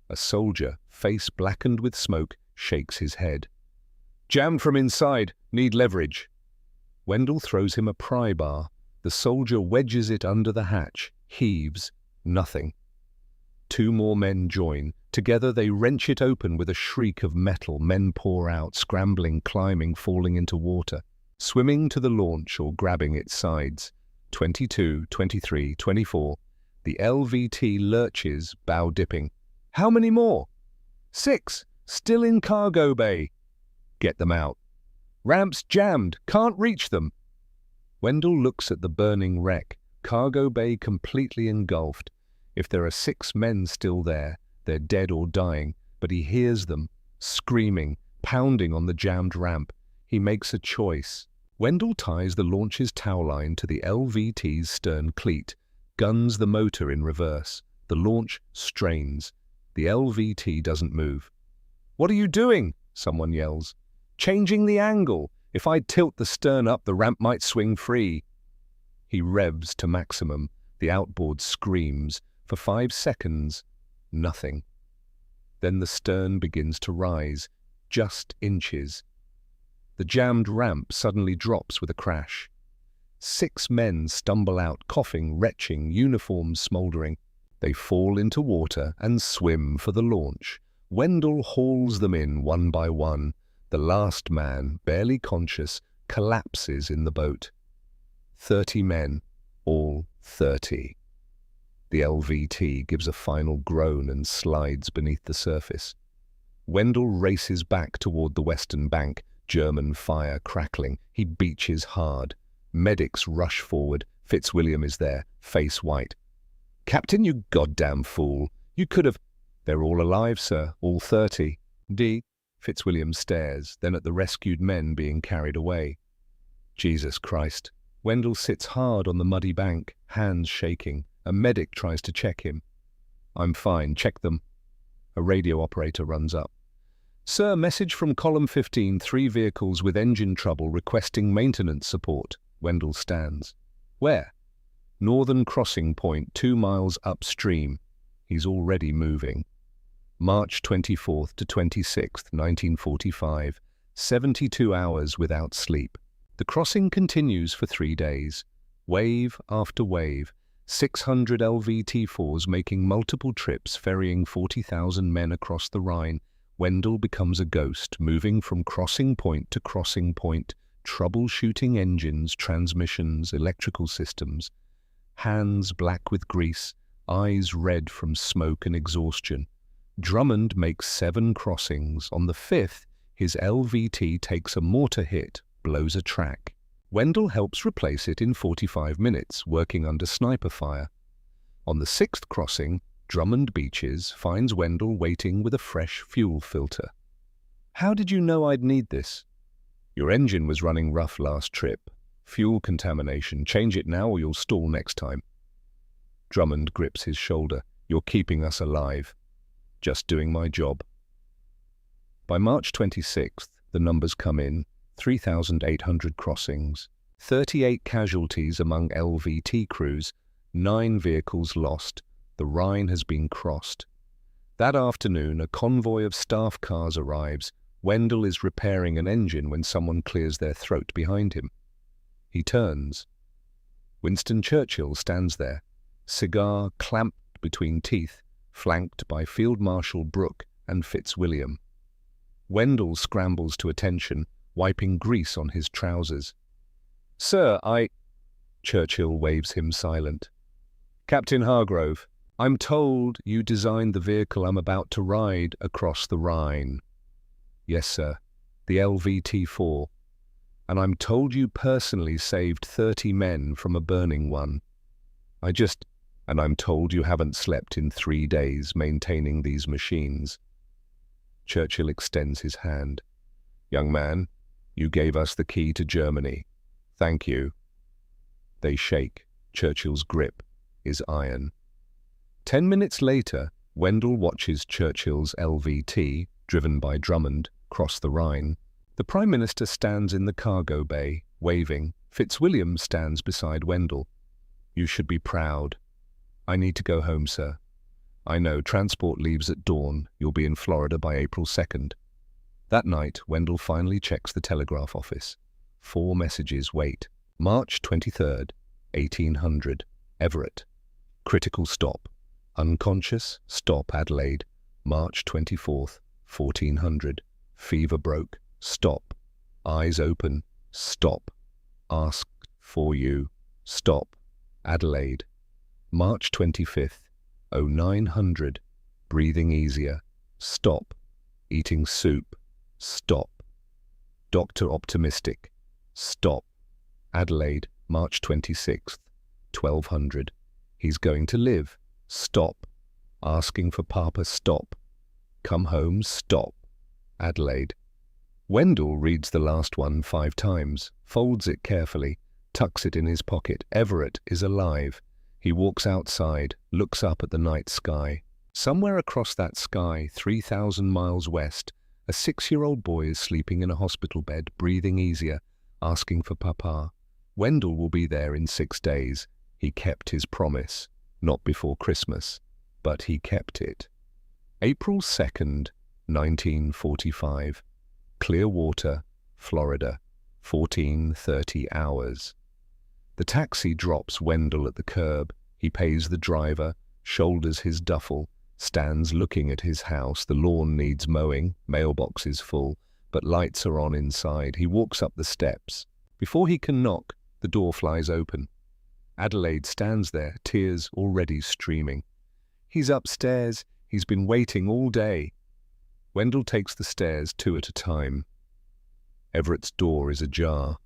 Speaker 1: A soldier, face blackened with smoke, shakes his head. Jammed from inside. Need leverage. Wendell throws him a pry bar. The soldier wedges it under the hatch, heaves. Nothing. 2 more men join. Together they wrench it open with a shriek of metal. Men pour out, scrambling, climbing, falling into water, swimming to the launch or grabbing its sides. 22, 23, 24. The LVT lurches, bow dipping. How many more? 6. Still in cargo bay. Get them out. Ramps jammed. Can't reach them. Wendell looks at the burning wreck. Cargo bay completely engulfed. If there are 6 men still there, they're dead or dying, but he hears them, screaming, pounding on the jammed ramp. He makes a choice. Wendell ties the launch's tow line to the LVT's stern cleat, guns the motor in reverse. The launch strains. The LVT doesn't move. What are you doing? Someone yells. Changing the angle. If I tilt the stern up, the ramp might swing free. He revs to maximum. The outboard screams. For 5 seconds, nothing. Then the stern begins to rise, just inches. The jammed ramp suddenly drops with a crash. 6 men stumble out, coughing, retching, uniforms smouldering. They fall into water and swim for the launch. Wendell hauls them in one by one. The last man, barely conscious, collapses in the boat. 30 men, all 30. The LVT gives a final groan and slides beneath the surface. Wendell races back toward the western bank, German fire crackling. He beaches hard. Medics rush forward. Fitzwilliam is there, face white. "Captain, you goddamn fool! You could have—" "They're all alive, sir, all 30. D." Fitzwilliam stares, then at the rescued men being carried away. Jesus Christ. Wendell sits hard on the muddy bank, hands shaking. A medic tries to check him. "I'm fine, check them." A radio operator runs up. "Sir, message from column 15, 3 vehicles with engine trouble requesting maintenance support." Wendell stands. "Where?" "Northern crossing point, 2 miles upstream." He's already moving. March 24th to 26th, 1945. 72 hours without sleep. The crossing continues for 3 days. Wave after wave. 600 LVT-4s making multiple trips, ferrying 40,000 men across the Rhine. Wendell becomes a ghost, moving from crossing point to crossing point, troubleshooting engines, transmissions, electrical systems. Hands black with grease, eyes red from smoke and exhaustion. Drummond makes 7 crossings. On the 5th, his LVT takes a mortar hit, blows a track. Wendell helps replace it in 45 minutes, working under sniper fire. On the 6th crossing, Drummond beaches, finds Wendell waiting with a fresh fuel filter. "How did you know I'd need this?" "Your engine was running rough last trip. Fuel contamination. Change it now or you'll stall next time." Drummond grips his shoulder. "You're keeping us alive." "Just doing my job." By March 26th, the numbers come in. 3,800 crossings. 38 casualties among LVT crews. 9 vehicles lost. The Rhine has been crossed. That afternoon, a convoy of staff cars arrives. Wendell is repairing an engine when someone clears their throat behind him. He turns. Winston Churchill stands there, cigar clamped between teeth, flanked by Field Marshal Brooke and Fitzwilliam. Wendell scrambles to attention, wiping grease on his trousers. "Sir, Churchill waves him silent. "Captain Hargrove, I'm told you designed the vehicle I'm about to ride across the Rhine." "Yes, sir. The LVT-4. And I'm told you personally saved 30 men from a burning one. And I'm told you haven't slept in 3 days maintaining these machines." Churchill extends his hand. "Young man, you gave us the key to Germany. Thank you." They shake. Churchill's grip is iron. 10 minutes later, Wendell watches Churchill's LVT, driven by Drummond, cross the Rhine. The Prime Minister stands in the cargo bay, waving. Fitzwilliam stands beside Wendell. "You should be proud." "I need to go home, sir." "I know, transport leaves at dawn. You'll be in Florida by April 2nd. That night, Wendell finally checks the telegraph office. 4 messages wait. March 23rd, 1800. Everett. Critical stop. Unconscious, stop Adelaide. March 24th, 1400. Fever broke, stop. Eyes open, stop. Asked for you, stop. Adelaide. March 25th, 0900. Breathing easier, stop. Eating soup, stop. Doctor optimistic, stop. Adelaide, March 26th, 1200. He's going to live, stop. Asking for Papa, stop. Come home, stop. Adelaide. Wendell reads the last one 5 times, folds it carefully, tucks it in his pocket. Everett is alive. He walks outside, looks up at the night sky. Somewhere across that sky, 3,000 miles west, a 6-year-old boy is sleeping in a hospital bed, breathing easier, asking for Papa. Wendell will be there in 6 days. He kept his promise. Not before Christmas, but he kept it. April 2nd, 1945. Clearwater, Florida. 14:30 hours. The taxi drops Wendell at the curb. He pays the driver, shoulders his duffel, stands looking at his house. The lawn needs mowing, mailbox is full, but lights are on inside. He walks up the steps. Before he can knock, the door flies open. Adelaide stands there, tears already streaming. He's upstairs. He's been waiting all day. Wendell takes the stairs 2 at a time. Everett's door is ajar.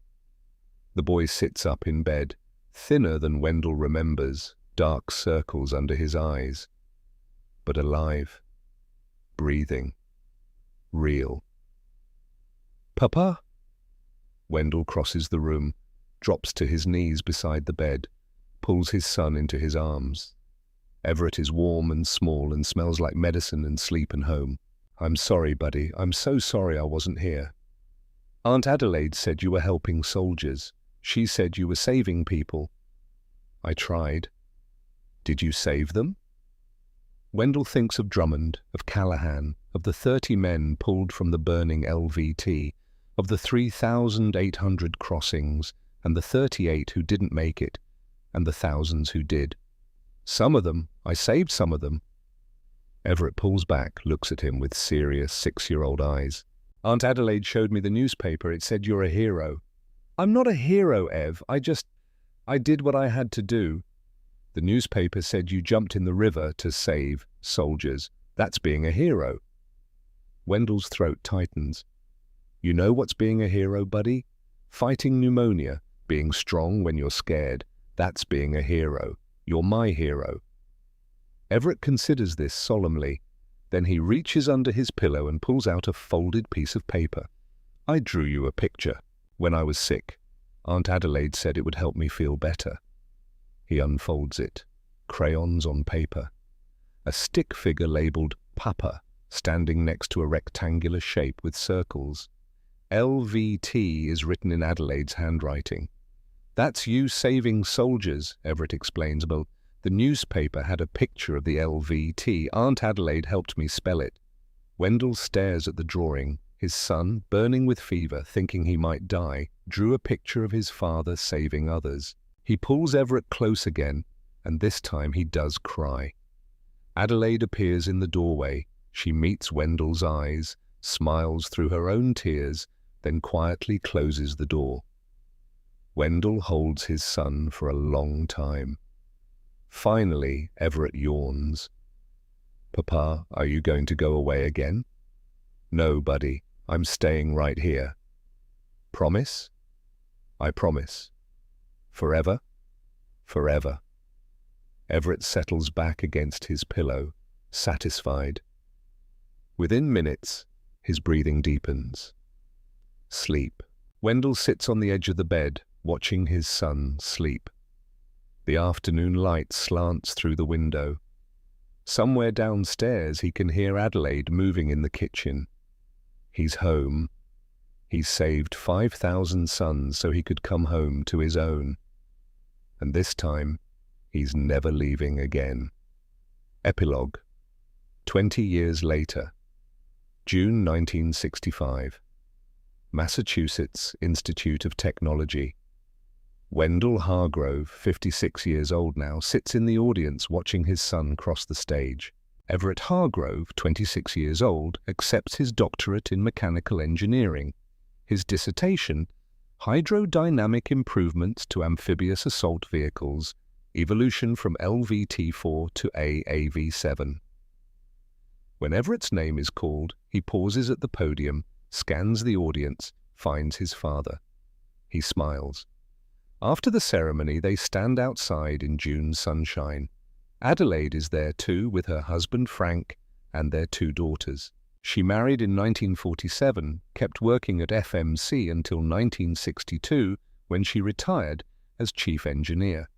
Speaker 1: The boy sits up in bed, thinner than Wendell remembers, dark circles under his eyes, but alive, breathing, real. "Papa?" Wendell crosses the room, drops to his knees beside the bed, pulls his son into his arms. Everett is warm and small and smells like medicine and sleep and home. "I'm sorry, buddy. I'm so sorry I wasn't here. Aunt Adelaide said you were helping soldiers. She said you were saving people." "I tried." "Did you save them?" Wendell thinks of Drummond, of Callahan, of the 30 men pulled from the burning LVT, of the 3,800 crossings, and the 38 who didn't make it, and the thousands who did. "Some of them. I saved some of them." Everett pulls back, looks at him with serious 6-year-old eyes. "Aunt Adelaide showed me the newspaper. It said you're a hero." "I'm not a hero, Ev. I did what I had to do." "The newspaper said you jumped in the river to save soldiers. That's being a hero." Wendell's throat tightens. "You know what's being a hero, buddy? Fighting pneumonia, being strong when you're scared. That's being a hero. You're my hero." Everett considers this solemnly. Then he reaches under his pillow and pulls out a folded piece of paper. "I drew you a picture. When I was sick, Aunt Adelaide said it would help me feel better." He unfolds it. Crayons on paper. A stick figure labeled Papa, standing next to a rectangular shape with circles. LVT is written in Adelaide's handwriting. "That's you saving soldiers," Everett explains, but the newspaper had a picture of the LVT. Aunt Adelaide helped me spell it. Wendell stares at the drawing. His son, burning with fever, thinking he might die, drew a picture of his father saving others. He pulls Everett close again, and this time he does cry. Adelaide appears in the doorway. She meets Wendell's eyes, smiles through her own tears, then quietly closes the door. Wendell holds his son for a long time. Finally, Everett yawns. "Papa, are you going to go away again?" "No, buddy. I'm staying right here." "Promise?" "I promise." "Forever?" "Forever." Everett settles back against his pillow, satisfied. Within minutes, his breathing deepens. Sleep. Wendell sits on the edge of the bed, watching his son sleep. The afternoon light slants through the window. Somewhere downstairs he can hear Adelaide moving in the kitchen. He's home. He's saved 5,000 sons so he could come home to his own. And this time, he's never leaving again. Epilogue. 20 years later. June 1965. Massachusetts Institute of Technology. Wendell Hargrove, 56 years old now, sits in the audience watching his son cross the stage. Everett Hargrove, 26 years old, accepts his doctorate in mechanical engineering. His dissertation, Hydrodynamic Improvements to Amphibious Assault Vehicles, Evolution from LVT-4 to AAV-7. When Everett's name is called, he pauses at the podium, scans the audience, finds his father. He smiles. After the ceremony, they stand outside in June sunshine. Adelaide is there too, with her husband Frank and their 2 daughters. She married in 1947, kept working at FMC until 1962, when she retired as chief engineer.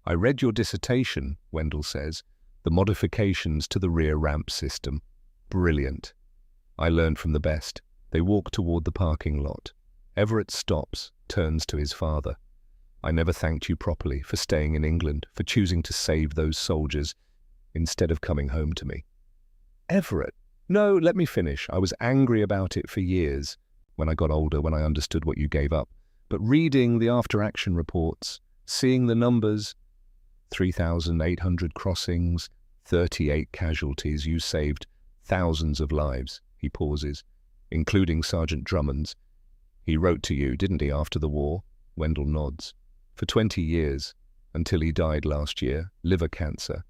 Speaker 1: "I read your dissertation," Wendell says, "the modifications to the rear ramp system. Brilliant. I learned from the best." They walk toward the parking lot. Everett stops, turns to his father. "I never thanked you properly for staying in England, for choosing to save those soldiers instead of coming home to me." "Everett, no, let me finish. I was angry about it for years. When I got older, when I understood what you gave up. But reading the after-action reports, Seeing the numbers, 3,800 crossings, 38 casualties, you saved thousands of lives. He pauses, including Sergeant Drummond's. He wrote to you, didn't he, after the war? Wendell nods. For 20 years, until he died last year, liver cancer.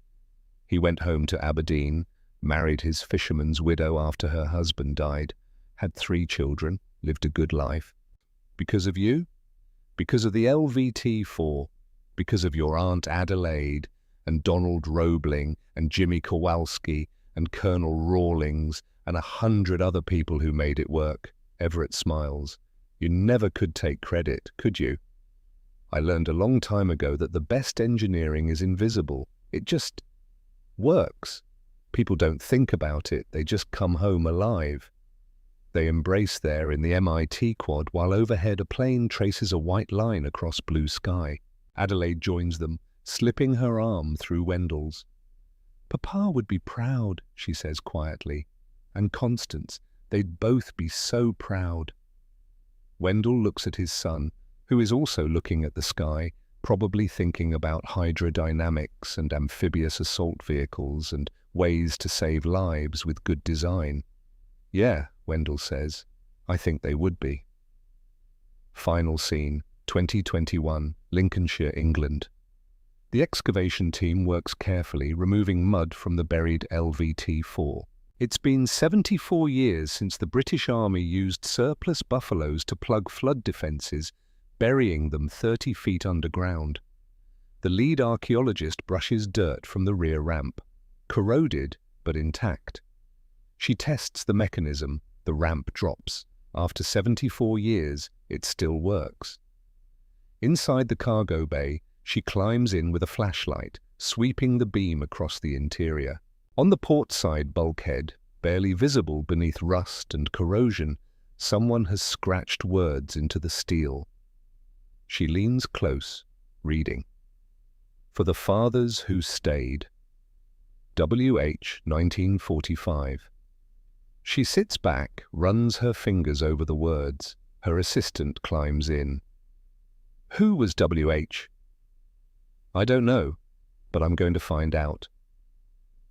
Speaker 1: He went home to Aberdeen, married his fisherman's widow after her husband died, had 3 children, lived a good life. Because of you? Because of the LVT-4, because of your Aunt Adelaide and Donald Roebling and Jimmy Kowalski and Colonel Rawlings and 100 other people who made it work. Everett smiles. You never could take credit, could you? I learned a long time ago that the best engineering is invisible. It just works. People don't think about it, they just come home alive. They embrace there in the MIT quad while overhead a plane traces a white line across blue sky. Adelaide joins them, slipping her arm through Wendell's. Papa would be proud, she says quietly. And Constance, they'd both be so proud. Wendell looks at his son, who is also looking at the sky, probably thinking about hydrodynamics and amphibious assault vehicles and ways to save lives with good design. Yeah, Wendell says, I think they would be. Final scene, 2021, Lincolnshire, England. The excavation team works carefully, removing mud from the buried LVT-4. It's been 74 years since the British Army used surplus buffaloes to plug flood defences, burying them 30 feet underground. The lead archaeologist brushes dirt from the rear ramp, corroded but intact. She tests the mechanism, the ramp drops. After 74 years, it still works. Inside the cargo bay, she climbs in with a flashlight, sweeping the beam across the interior. On the port side bulkhead, barely visible beneath rust and corrosion, someone has scratched words into the steel. She leans close, reading. For the fathers who stayed. W.H. 1945. She sits back, runs her fingers over the words. Her assistant climbs in. Who was W.H.? I don't know, but I'm going to find out.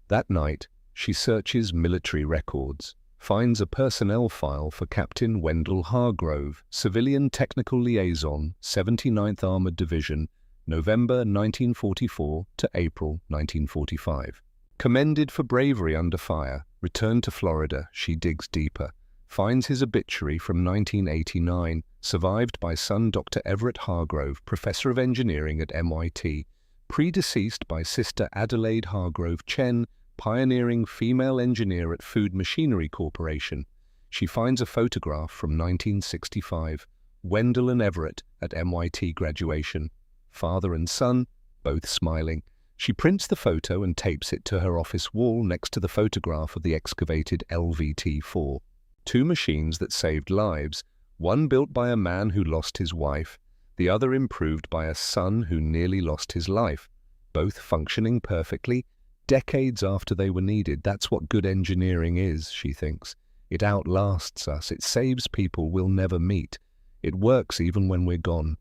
Speaker 1: That night, she searches military records, finds a personnel file for Captain Wendell Hargrove, Civilian Technical Liaison, 79th Armored Division, November 1944 to April 1945. Commended for bravery under fire, returned to Florida, she digs deeper, finds his obituary from 1989, survived by son Dr. Everett Hargrove, Professor of Engineering at MIT, predeceased by sister Adelaide Hargrove Chen, pioneering female engineer at Food Machinery Corporation. She finds a photograph from 1965, Wendell and Everett at MIT graduation. Father and son, both smiling. She prints the photo and tapes it to her office wall next to the photograph of the excavated LVT-4. 2 machines that saved lives, one built by a man who lost his wife, the other improved by a son who nearly lost his life, both functioning perfectly, decades after they were needed. That's what good engineering is, she thinks. It outlasts us, it saves people we'll never meet. It works even when we're gone.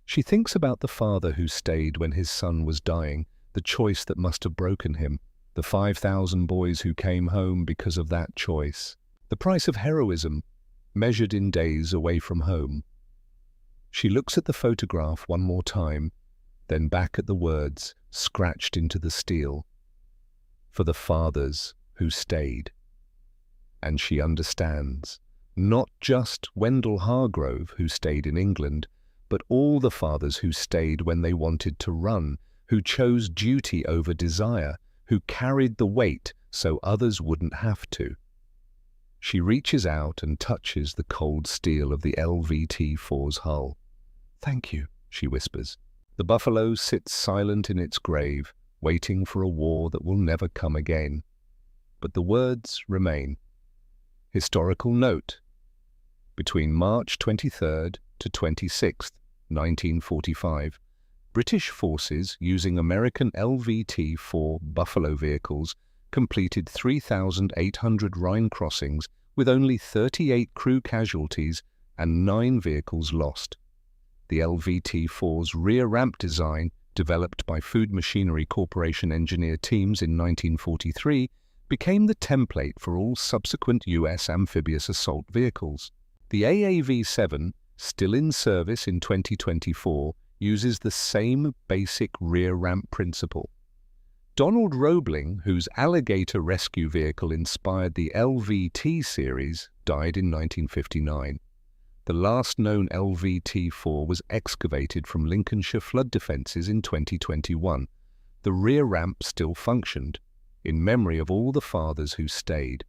Speaker 1: She thinks about the father who stayed when his son was dying, the choice that must have broken him, the 5,000 boys who came home because of that choice. The price of heroism, measured in days away from home. She looks at the photograph one more time, then back at the words scratched into the steel. For the fathers who stayed. And she understands, not just Wendell Hargrove who stayed in England, but all the fathers who stayed when they wanted to run, who chose duty over desire, who carried the weight so others wouldn't have to. She reaches out and touches the cold steel of the LVT-4's hull. Thank you, she whispers. The buffalo sits silent in its grave, waiting for a war that will never come again. But the words remain. Historical note. Between March 23rd to 26th, 1945, British forces using American LVT-4 Buffalo vehicles completed 3,800 Rhine crossings with only 38 crew casualties and 9 vehicles lost. the LVT-4's rear ramp design, developed by Food Machinery Corporation engineer teams in 1943, became the template for all subsequent U.S. amphibious assault vehicles. The AAV-7, still in service in 2024, uses the same basic rear ramp principle. Donald Roebling, whose Alligator rescue vehicle inspired the LVT series, died in 1959. The last known LVT-4 was excavated from Lincolnshire flood defences in 2021. The rear ramp still functioned, in memory of all the fathers who stayed.